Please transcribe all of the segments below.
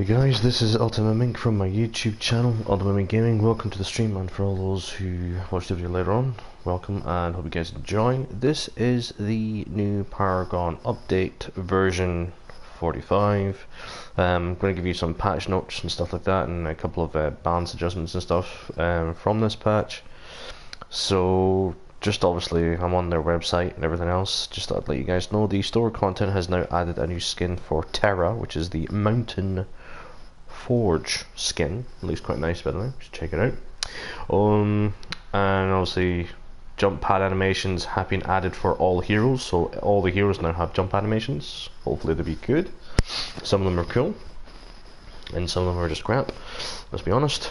Hey guys, this is UltimateMINK from my YouTube channel, UltimateMINK Gaming. Welcome to the stream, and for all those who watch the video later on, welcome and hope you guys enjoy. This is the new Paragon update version 45. I'm going to give you some patch notes and stuff like that, and a couple of balance adjustments and stuff from this patch. So just obviously I'm on their website and everything else. Just to let you guys know, the store content has now added a new skin for Terra, which is the Mountain Forge skin. It looks quite nice, by the way. Just check it out. And obviously jump pad animations have been added for all heroes, so all the heroes now have jump animations. Hopefully they'll be good. Some of them are cool and some of them are just crap, let's be honest.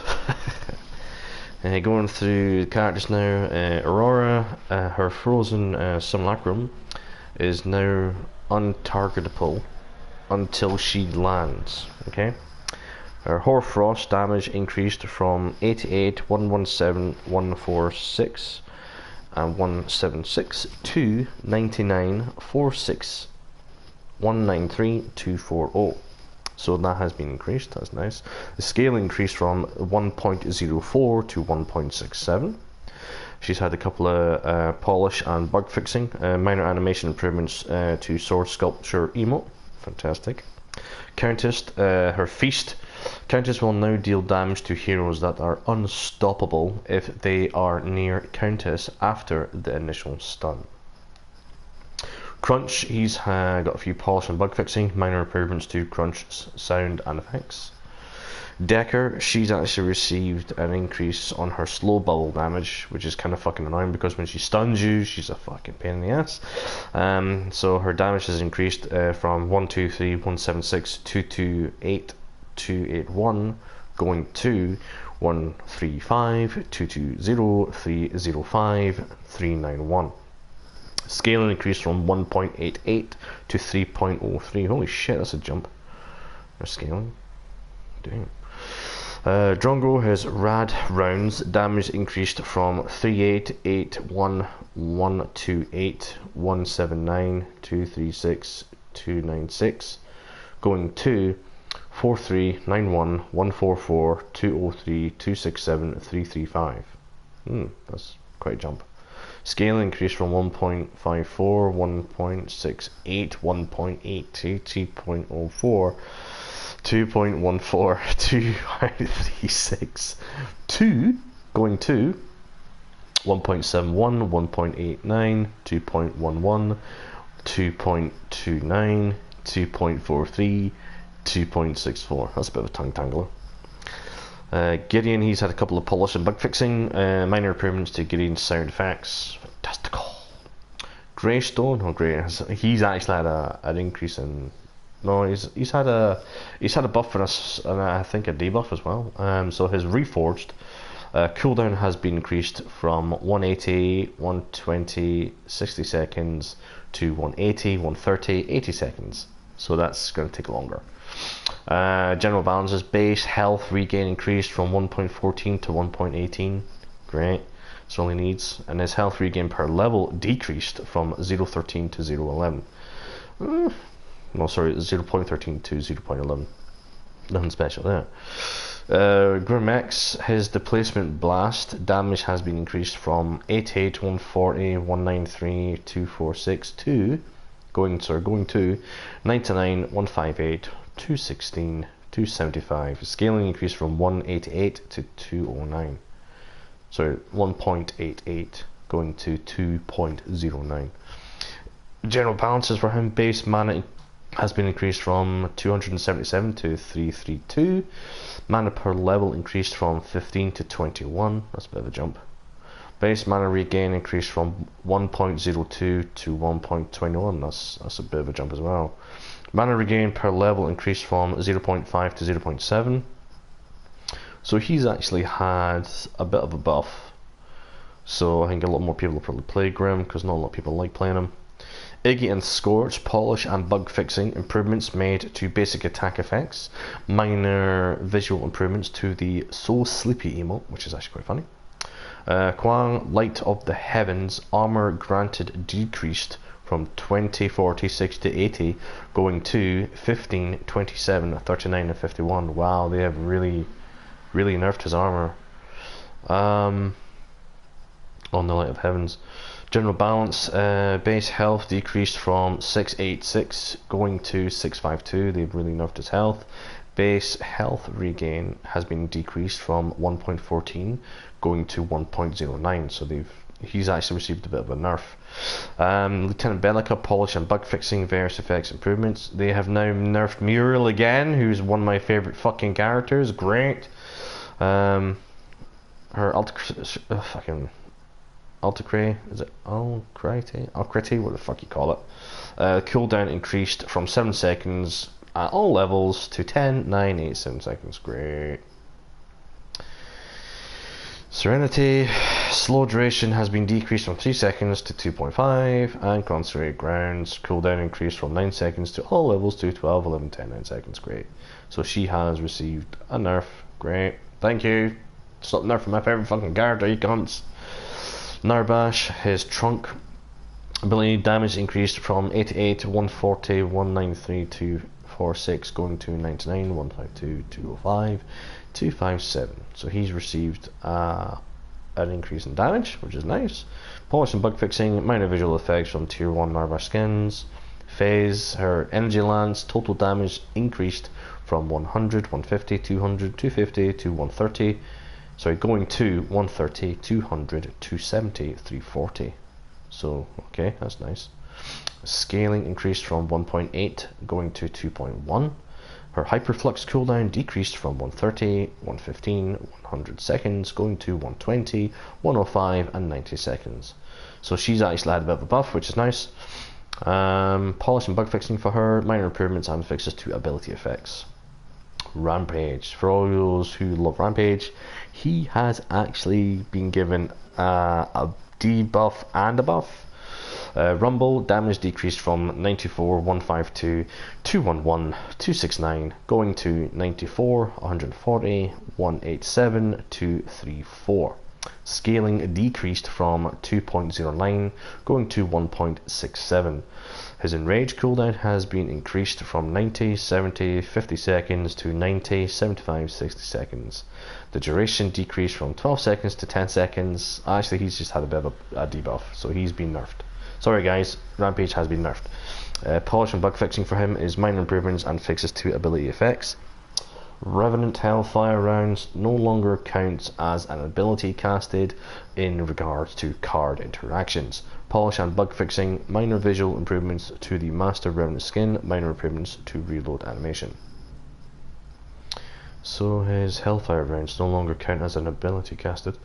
Going through the characters now, Aurora, her frozen simulacrum is now untargetable until she lands. Okay. Her Hoarfrost damage increased from 88, 117, 146 and 176 to 99, 46, 193, 240. So that has been increased, that's nice. The scale increased from 1.04 to 1.67. She's had a couple of polish and bug fixing, minor animation improvements to sword sculpture emote. Fantastic. Countess, her feast. Countess will now deal damage to heroes that are unstoppable if they are near Countess after the initial stun. Crunch, he's got a few polish and bug fixing, minor improvements to Crunch's sound and effects. Decker, she's actually received an increase on her slow bubble damage, which is kind of fucking annoying because when she stuns you, she's a fucking pain in the ass. So her damage has increased from 123, 176, 228, 281, going to 135, 220, 305, 391. Scaling increased from 1.88 to 3.03. Holy shit, that's a jump. They're scaling. Damn. Drongo has rad rounds. Damage increased from 3881, 128, 179, 236, 296, going to 4391, 144, 203, 267, 335. That's quite a jump. Scale increased from 1.54, 1.68, 1.82, 2.04, 2.14, 2.36, 2 going to 1.71, 1.89, 2.11, 2.29, 2.43, 2.64. That's a bit of a tongue tangler. Gideon, he's had a couple of polish and bug fixing, minor improvements to Gideon's sound effects. Fantastical. Greystone, he's actually had an increase in. No, he's had a buff for us, and I think a debuff as well. So his Reforged cooldown has been increased from 180, 120, 60 seconds to 180, 130, 80 seconds. So that's going to take longer. General balances, base health regain increased from 1.14 to 1.18. Great, that's all he needs. And his health regain per level decreased from 0.13 to 0.11. No, sorry, 0.13 to 0.11. Nothing special there. Grimex, his displacement blast damage has been increased from 88, 140, 193, 246 to going to 99, 158, 216, 275. Scaling increased from 188 to 209. Sorry, 1.88 going to 2.09. General balances for him, base mana has been increased from 277 to 332. Mana per level increased from 15 to 21. That's a bit of a jump. Base mana regain increased from 1.02 to 1.21. That's a bit of a jump as well. Mana regain per level increased from 0.5 to 0.7. So he's actually had a bit of a buff. So I think a lot more people will probably play Grim because not a lot of people like playing him. Iggy and Scorch, polish and bug fixing, improvements made to basic attack effects, minor visual improvements to the So Sleepy emote, which is actually quite funny. Kwang, Light of the Heavens, armor granted decreased from 20, 40, 60, 80, going to 15, 27, 39, and 51. Wow, they have really nerfed his armor. On the light of heavens. General balance, base health decreased from 686 going to 652. They've really nerfed his health. Base health regain has been decreased from 1.14 going to 1.09. So he's actually received a bit of a nerf. Lieutenant Bellica, polish and bug fixing, various effects improvements. They have now nerfed Muriel again, who's one of my favorite fucking characters. Great. Her Alticray, is it Alcrity? What the fuck you call it? Cooldown increased from 7 seconds at all levels to 10, 9, 8, 7 seconds. Great. Serenity, slow duration has been decreased from 3 seconds to 2.5, and concentrated grounds, cooldown increased from 9 seconds to all levels to 12, 11, 10, 9 seconds. Great. So she has received a nerf. Great. Thank you. Stop nerfing my favourite fucking character, you cunts. Narbash, his trunk ability damage increased from 88, 140, 193, 246, going to 99, 152, 205, 257. So he's received an increase in damage, which is nice. Polish and bug fixing, minor visual effects from tier 1 Narbash skins. Phase, her energy lance, total damage increased from 100, 150, 200, 250 to 130. Sorry, going to 130, 200, 270, 340. So, okay, that's nice. Scaling increased from 1.8 going to 2.1. Her hyperflux cooldown decreased from 130, 115, 100 seconds going to 120, 105 and 90 seconds. So she's actually had a bit of a buff, which is nice. Polish and bug fixing for her, minor improvements and fixes to ability effects. Rampage, for all those who love Rampage, he has actually been given a debuff and a buff. Rumble, damage decreased from 94, 152, 211, 269, going to 94, 140, 187, 234. Scaling decreased from 2.09, going to 1.67. His enrage cooldown has been increased from 90, 70, 50 seconds to 90, 75, 60 seconds. The duration decreased from 12 seconds to 10 seconds. Actually, he's just had a bit of a debuff, so he's been nerfed. Sorry guys, Rampage has been nerfed. Polish and bug fixing for him is minor improvements and fixes to ability effects. Revenant Hellfire rounds no longer counts as an ability casted in regards to card interactions. Polish and bug fixing, minor visual improvements to the Master Revenant skin, minor improvements to reload animation. So his Hellfire rounds no longer count as an ability casted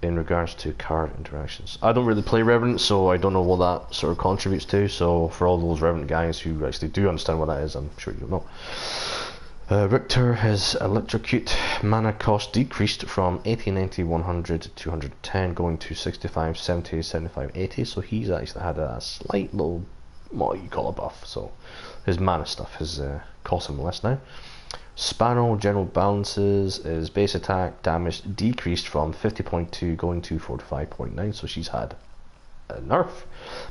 in regards to card interactions. I don't really play Revenant, so I don't know what that sort of contributes to, so for all those Revenant guys who actually do understand what that is, I'm sure you'll know. Richter, his electrocute mana cost decreased from 80, 90, 100, 210 going to 65, 70, 75, 80, so he's actually had a slight little, what you call a buff, so his mana stuff has cost him less now. Sparrow, general balances, is base attack damage decreased from 50.2 going to 45.9, so she's had a nerf.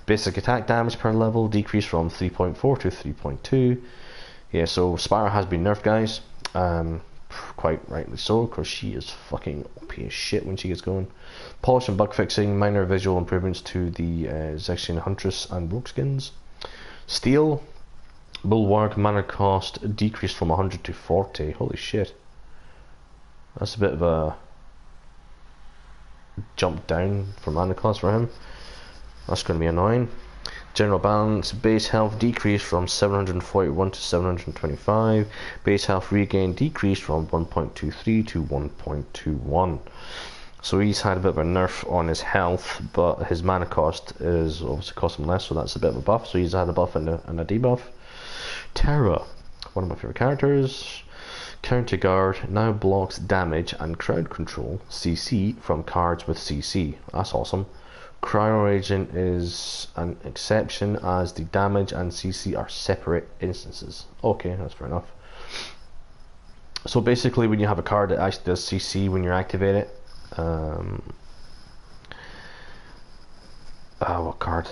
Basic attack damage per level decreased from 3.4 to 3.2. Yeah, so Sparrow has been nerfed, guys. Quite rightly so, because she is fucking OP as shit when she gets going. Polish and bug fixing, minor visual improvements to the Zexian Huntress and Rogue skins. Steel, Bulwark mana cost decreased from 100 to 40. Holy shit. That's a bit of a jump down for mana cost for him. That's going to be annoying. General balance, base health decreased from 741 to 725. Base health regain decreased from 1.23 to 1.21. So he's had a bit of a nerf on his health, but his mana cost is obviously cost him less, so that's a bit of a buff. So he's had a buff and a debuff. Terra, one of my favorite characters. Counter Guard now blocks damage and crowd control CC from cards with CC. That's awesome. Cryo Agent is an exception as the damage and CC are separate instances. Okay, that's fair enough. So basically when you have a card that actually does CC when you activate it, What card?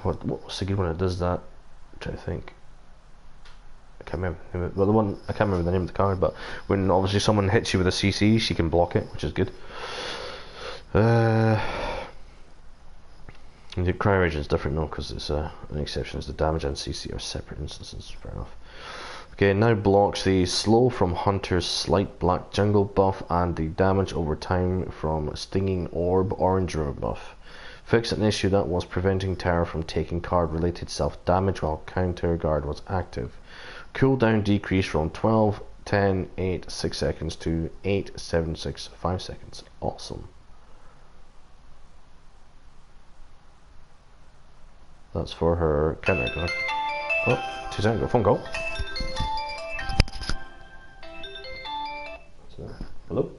What's the good one that does that? I'm trying to think. I can't remember. Well, the one I can't remember the name of the card, but when obviously someone hits you with a CC, she can block it, which is good. The Cryo Rage is different though, because it's an exception. Is the damage and CC are separate instances. Fair enough. Okay, now blocks the slow from Hunter's slight black jungle buff and the damage over time from stinging orb orange robe buff. Fixed an issue that was preventing Terra from taking card related self damage while counter guard was active. Cooldown decreased from 12, 10, 8, 6 seconds to 8, 7, 6, 5 seconds. Awesome. That's for her counter guard. Oh, 2 seconds, got a phone call. Hello?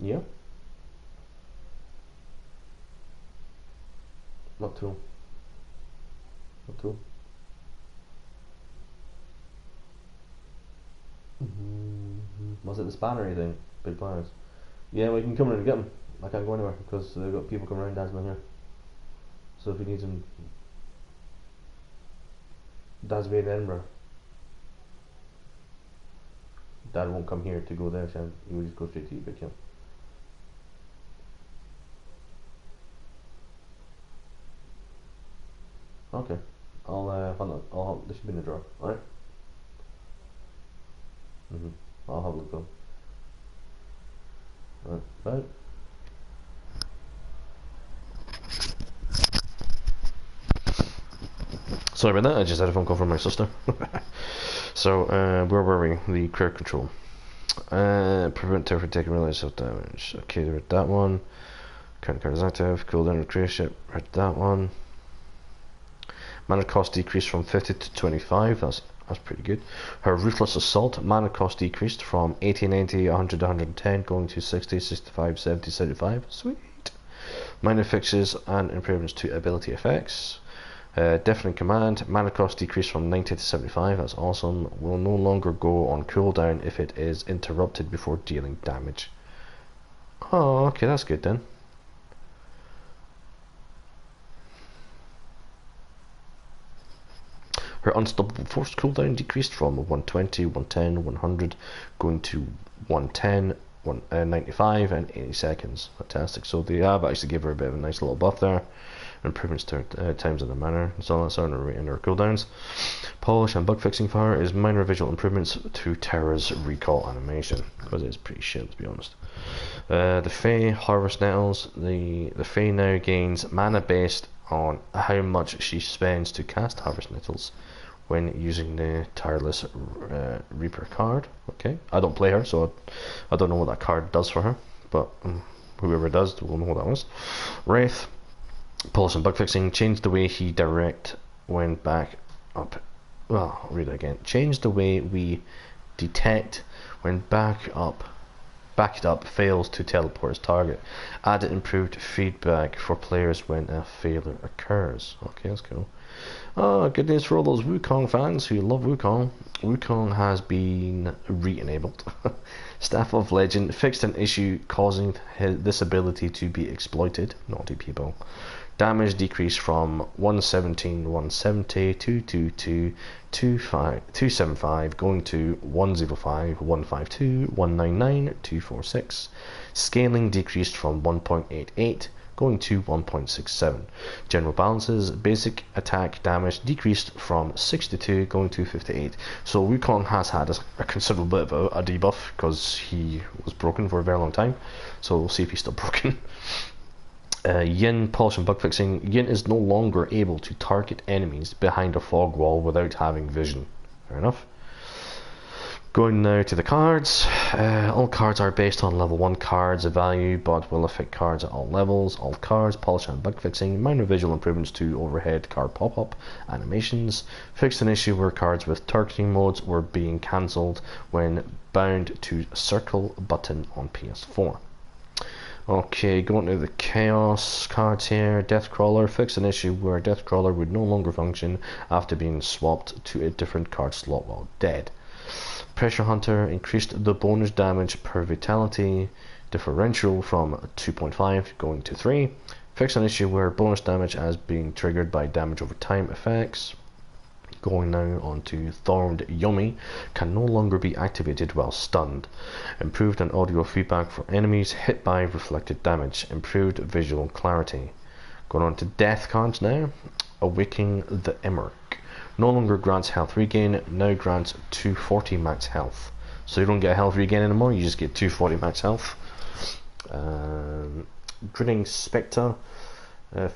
Yeah? Not too. Not too. Was it the spannery thing? Big plans. Yeah, well, you can come in and get them. I can't go anywhere because they've got people coming around dancing here. So if you need them, Dad's way in Edinburgh. Dad won't come here to go there, so he will just go straight to you, pick him. Okay. This should be in the drawer, alright? I'll have a look though. Alright, bye. Sorry about that, I just had a phone call from my sister. So, where were we? The career control. Prevent terror from taking related self damage. Okay, read that one. Current card is active. Cooldown recreation. Read that one. Mana cost decreased from 50 to 25. That's pretty good. Her Ruthless Assault. Mana cost decreased from 80, 90, 100, 110, going to 60, 65, 70, 75. Sweet. Minor fixes and improvements to ability effects. Deafening Command, mana cost decreased from 90 to 75, that's awesome. Will no longer go on cooldown if it is interrupted before dealing damage. Oh, okay, that's good then. Her Unstoppable Force cooldown decreased from 120, 110, 100, going to 110, 95 and 80 seconds. Fantastic. So they have actually give her a bit of a nice little buff there. Improvements to times of the mana and so on, in her cooldowns. Polish and bug fixing for her is minor visual improvements to Terra's recall animation, because it's pretty shit, to be honest. The Fae Harvest Nettles. The Fae now gains mana based on how much she spends to cast Harvest Nettles when using the Tireless Reaper card. Okay, I don't play her, so I don't know what that card does for her, but whoever does will know what that was. Wraith. Polish and bug fixing. Changed the way he direct when back up. Well, I'll read it again. Changed the way we detect when backed up fails to teleport his target. Added improved feedback for players when a failure occurs. Okay, that's cool. Good news for all those Wukong fans who love Wukong. Wukong has been re-enabled. Staff of Legend fixed an issue causing this ability to be exploited. Naughty people. Damage decreased from 117, 170, 222, 275, going to 105, 152, 199, 246. Scaling decreased from 1.88, going to 1.67. General balances, basic attack damage decreased from 62, going to 58. So Wukong has had a considerable bit of a debuff, because he was broken for a very long time. So we'll see if he's still broken. Yin, polish and bug fixing. Yin is no longer able to target enemies behind a fog wall without having vision. Fair enough. Going now to the cards. All cards are based on level 1 cards of value, but will affect cards at all levels. All cards, polish and bug fixing. Minor visual improvements to overhead card pop-up animations. Fixed an issue where cards with targeting modes were being cancelled when bound to circle button on PS4. Okay, going to the Chaos cards here. Deathcrawler fixed an issue where Deathcrawler would no longer function after being swapped to a different card slot while dead. Pressure Hunter increased the bonus damage per vitality differential from 2.5 going to 3. Fix an issue where bonus damage as being triggered by damage over time effects. Going now on to Thorned Yummy, can no longer be activated while stunned. Improved on audio feedback for enemies hit by reflected damage. Improved visual clarity. Going on to death cards now. Awaking the Emerk. No longer grants health regain, now grants 240 max health. So you don't get health regain anymore, you just get 240 max health. Grinning Spectre.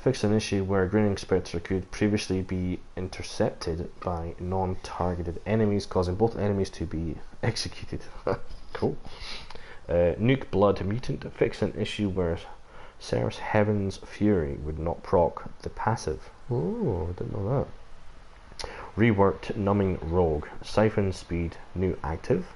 Fix an issue where Grinning Spectre could previously be intercepted by non-targeted enemies, causing both enemies to be executed. Cool. Nuke Blood Mutant. Fix an issue where Ser's Heaven's Fury would not proc the passive. Oh, I didn't know that. Reworked Numbing Rogue. Siphon Speed, new active.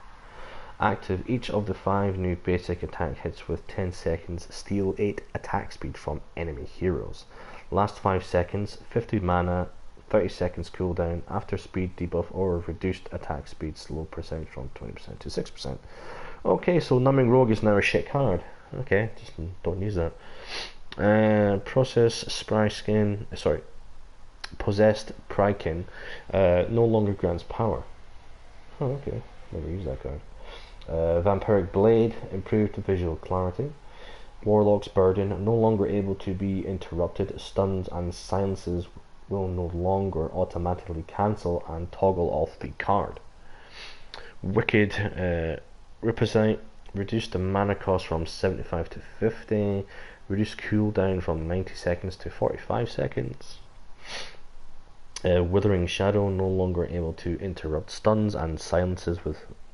Active, each of the 5 new basic attack hits with 10 seconds steal 8 attack speed from enemy heroes. Last 5 seconds, 50 mana, 30 seconds cooldown, after speed debuff or reduced attack speed slow percent from 20% to 6%. Okay, so Numbing Rogue is now a shit card. Okay, just don't use that. Possessed Prykin no longer grants power. Oh, okay, never use that card. Vampiric Blade, improved visual clarity. Warlock's Burden, no longer able to be interrupted. Stuns and silences will no longer automatically cancel and toggle off the card. Wicked Riposite, reduced the mana cost from 75 to 50. Reduced cooldown from 90 seconds to 45 seconds. Withering Shadow, no longer able to interrupt stuns and silences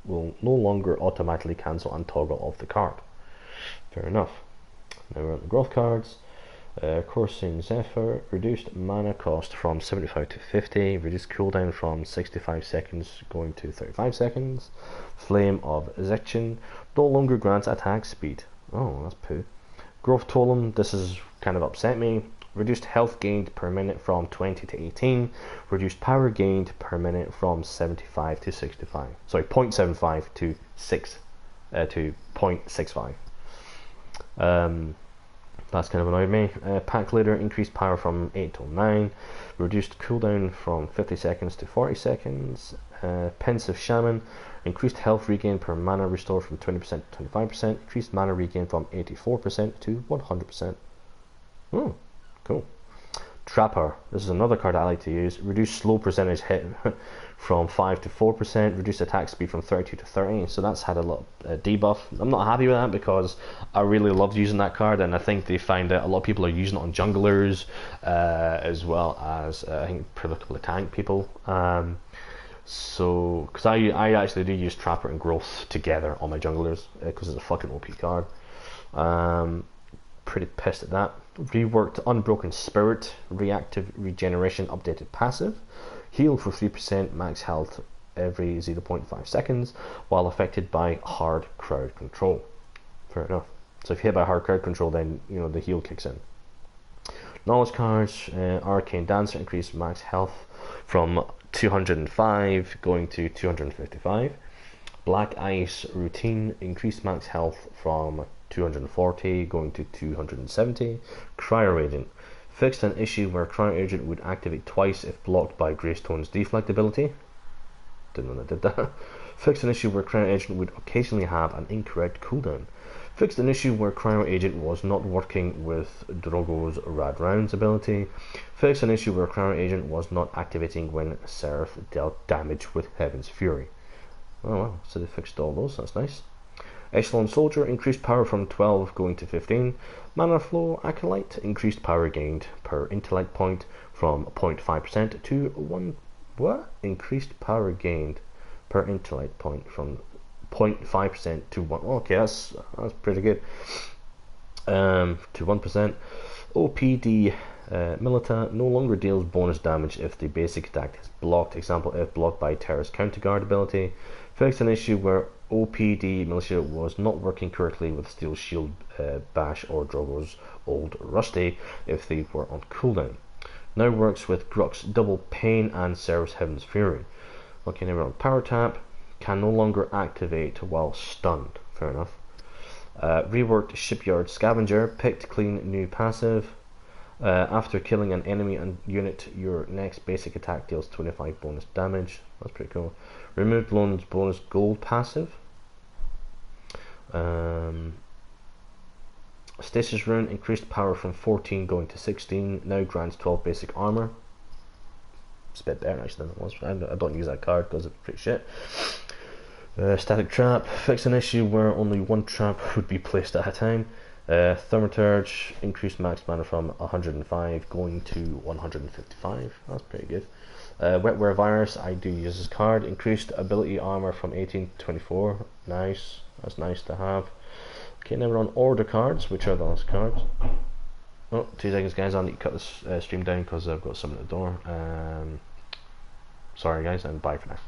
will no longer automatically cancel and toggle off the card. Fair enough. Now we're on the growth cards. Coursing Zephyr, reduced mana cost from 75 to 50, reduced cooldown from 65 seconds going to 35 seconds. Flame of Zechen, no longer grants attack speed. Oh, that's poo. Growth Totem, this has kind of upset me. Reduced health gained per minute from 20 to 18. Reduced power gained per minute from 75 to 65. Sorry, 0.75 to 0.65. That's kind of annoyed me. Pack Leader, increased power from 8 to 9. Reduced cooldown from 50 seconds to 40 seconds. Pensive Shaman, increased health regain per mana restore from 20% to 25%. Increased mana regain from 84% to 100%. Oh. Cool. Trapper, this is another card I like to use. Reduce slow percentage hit from 5 to 4%. Reduce attack speed from 30 to 30. So that's had a lot of debuff. I'm not happy with that because I really loved using that card, and I think they find that a lot of people are using it on junglers as well as I think predictable tank people. So because I actually do use Trapper and Growth together on my junglers because it's a fucking OP card. Pretty pissed at that. Reworked Unbroken Spirit, reactive regeneration updated passive. Heal for 3% max health every 0.5 seconds while affected by hard crowd control. Fair enough. So if you hit by hard crowd control, then you know the heal kicks in. Knowledge cards, Arcane Dancer, increased max health from 205 going to 255. Black Ice Routine, increased max health from 240 going to 270. Cryo Agent, fixed an issue where Cryo Agent would activate twice if blocked by Greystone's deflect ability. Didn't know that did that. Fixed an issue where Cryo Agent would occasionally have an incorrect cooldown. Fixed an issue where Cryo Agent was not working with Drogo's Rad Rounds ability. Fixed an issue where Cryo Agent was not activating when Seraph dealt damage with Heaven's Fury. Oh well, so they fixed all those, that's nice. Echelon Soldier, increased power from 12 going to 15. Mana Flow Acolyte, increased power gained per intellect point from 0.5% to 1. What? Increased power gained per intellect point from 0.5% to 1. Okay, that's pretty good. To 1%. OPD Milita, no longer deals bonus damage if the basic attack is blocked. Example, if blocked by Terra's Counterguard ability. Fixed an issue where OPD Militia was not working correctly with Steel Shield, Bash or Drogo's Old Rusty if they were on cooldown. Now works with Gruk's Double Pain and Serap's Heaven's Fury. Okay, now we're on Power Tap. Can no longer activate while stunned. Fair enough. Reworked Shipyard Scavenger, picked clean new passive. After killing an enemy and unit, your next basic attack deals 25 bonus damage. That's pretty cool. Removed Lone's bonus gold passive. Stasis Rune, increased power from 14 going to 16, now grants 12 basic armor. It's a bit better actually than it was. I don't use that card because it's pretty shit. Static Trap, fix an issue where only one trap would be placed at a time. Thaumaturge, increased max mana from 105 going to 155. That's pretty good. Wetware Virus, I do use this card. Increased ability armor from 18 to 24. Nice, that's nice to have. Okay, now we're on order cards, which are the last cards. Oh, 2 seconds guys, I need to cut this stream down because I've got someone at the door. Sorry guys, and bye for now.